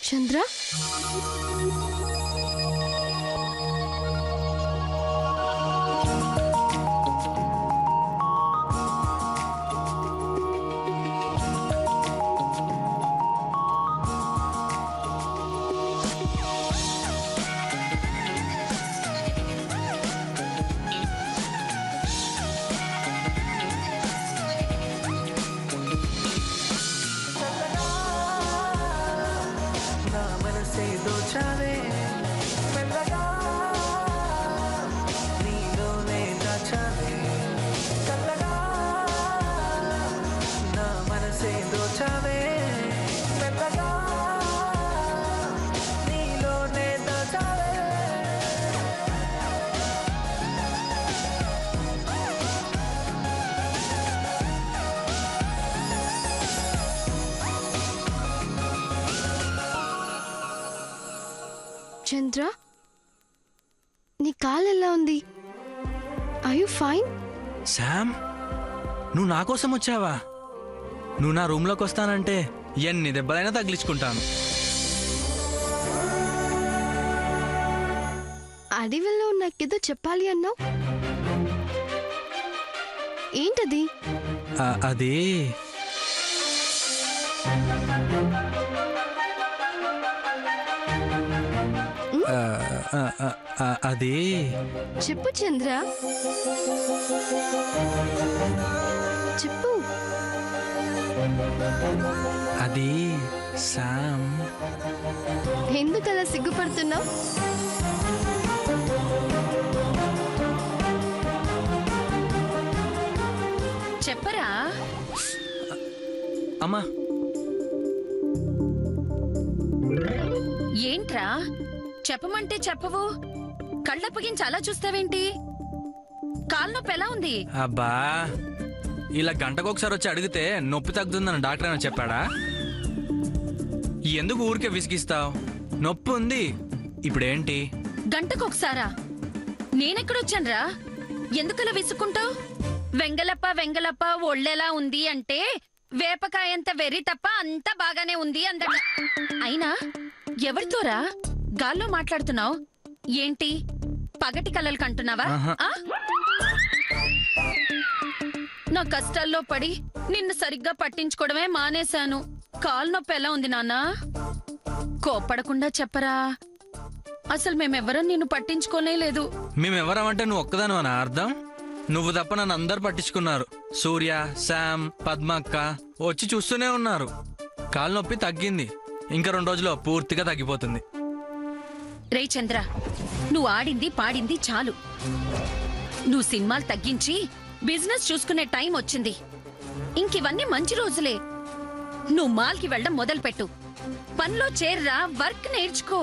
చంద్ర చంద్ర నీ కాలు ఎలా ఉంది? Are you fine? శామ్, నువ్వు నా కోసం వచ్చావా? నువ్వు నా రూమ్లోకి వస్తానంటే ఎన్ని దెబ్బలైనా తగిలించుకుంటాను. అడవిలో నాకేదో చెప్పాలి అన్నావు, ఏంటది? అది అది చెప్పు చంద్ర, చెప్పు. అది శామ్. ఎందుకలా సిగ్గుపడుతున్నావు? చెప్పరా అమ్మా. ఏంట్రా చెప్పమంటే చెప్పవు, కళ్ళప్పగించి అలా చూస్తావేంటి? కాలు నొప్పి ఎలా ఉంది? అబ్బా, ఇలా గంటకు ఒకసారి వచ్చి అడిగితే నొప్పి తగ్గుతుందని డాక్టర్ ఏమైనా చెప్పాడా? ఎందుకు ఊరికే విసిగిస్తావు? నొప్పి ఉంది. ఇప్పుడేంటి? గంటకొకసారా? నేనెక్కడొచ్చాన్రా? ఎందుకలా విసుక్కుంటావు? వెంగలప్ప వెంగలప్ప ఒళ్ళెలా ఉంది అంటే వేపకాయంత వెర్రి తప్ప అంతా బాగానే ఉంది అందట. అయినా ఎవరితోరా గాల్లో మాట్లాడుతున్నావు? ఏంటి పగటి కలలు కంటున్నావా? నా కష్టాల్లో పడి నిన్ను సరిగ్గా పట్టించుకోవడమే మానేశాను. కాలు నొప్పి ఎలా ఉంది నాన్నా? కోప్పడకుండా చెప్పరా, అసలు మేమెవరం నిన్ను పట్టించుకోనే లేదు. మేమెవరమంటే నువ్వు ఒక్కదాను అని అర్థం? నువ్వు తప్ప నన్ను అందరు పట్టించుకున్నారు. సూర్య, శామ్, పద్మక్క వచ్చి చూస్తూనే ఉన్నారు. కాలు నొప్పి తగ్గింది, ఇంకా 2 రోజుల్లో పూర్తిగా తగ్గిపోతుంది. రే చంద్ర, నువ్వు ఆడింది పాడింది చాలు. నువ్వు సినిమాలు తగ్గించి బిజినెస్ చూసుకునే టైం వచ్చింది. ఇంకివన్నీ మంచి రోజులే. నువ్వు మాల్కి వెళ్ళడం మొదలుపెట్టు. పనిలో చేర్రా, వర్క్ నేర్చుకో.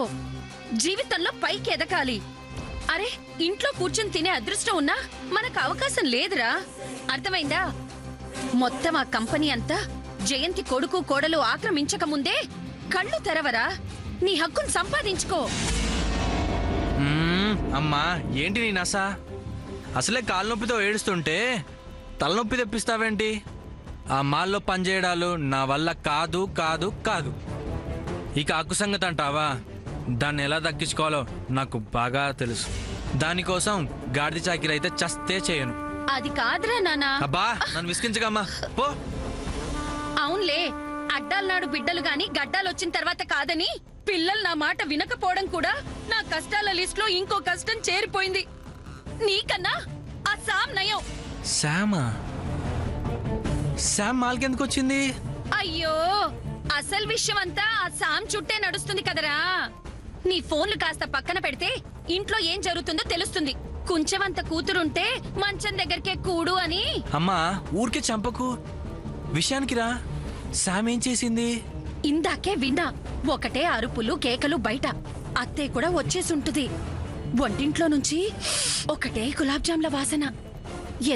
జీవితంలో పైకి ఎదగాలి. అరే, ఇంట్లో కూర్చుని తినే అదృష్టం ఉన్నా మనకు అవకాశం లేదురా, అర్థమైందా? మొత్తం ఆ కంపెనీ అంతా జయంతి కొడుకు కోడలు ఆక్రమించక ముందే కళ్ళు తెరవరా, నీ హక్కును సంపాదించుకో. అమ్మా, ఏంటి నీ నస? అసలే కాలు నొప్పితో ఏడుస్తుంటే తలనొప్పి తెప్పిస్తావేంటి? ఆ మాల్లో పనిచేయడాలు నా వల్ల కాదు కాదు కాదు. ఇక అక్కు సంగతి అంటావా? దాన్ని ఎలా దక్కించుకోవాలో నాకు బాగా తెలుసు. దానికోసం గాడిద చాకిరి అయితే చస్తే చేయను. అది కాదురా నానా. అబ్బా, నన్ను విసిగించగమ్మా పో. అవునులే, అడ్డాలనాడు బిడ్డలు గాని గడ్డాలొచ్చిన తర్వాత కాదని పిల్లలు నా మాట వినకపోవడం కూడా నా కష్టాల లిస్ట్ లో ఇంకో కష్టం చేరిపోయింది. నీకన్నా ఆ సామ్ నయం. శామా? శామ్ మాల్కెందుకు వచ్చింది? అయ్యో, అసలు విషయం అంతా ఆ సామ్ చుట్టే నడుస్తుంది కదరా. నీ ఫోన్లు కాస్త పక్కన పెడితే ఇంట్లో ఏం జరుగుతుందో తెలుస్తుంది. కుంచెవంత కూతురుంటే మంచం దగ్గరికే కూడు అని. అమ్మా, ఊరికే చంపకు, విషయానికి రా. శామ్ ఏం చేసింది? ఇందాకే విన్నా, ఒకటే అరుపులు కేకలు బయట. అత్తయ్య కూడా వచ్చేసుంటుంది. వంటింట్లో నుంచి ఒకటే గులాబ్ జామ్ల వాసన.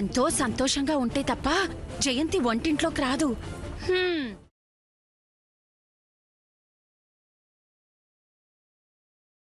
ఎంతో సంతోషంగా ఉంటే తప్ప జయంతి వంటింట్లోకి రాదు.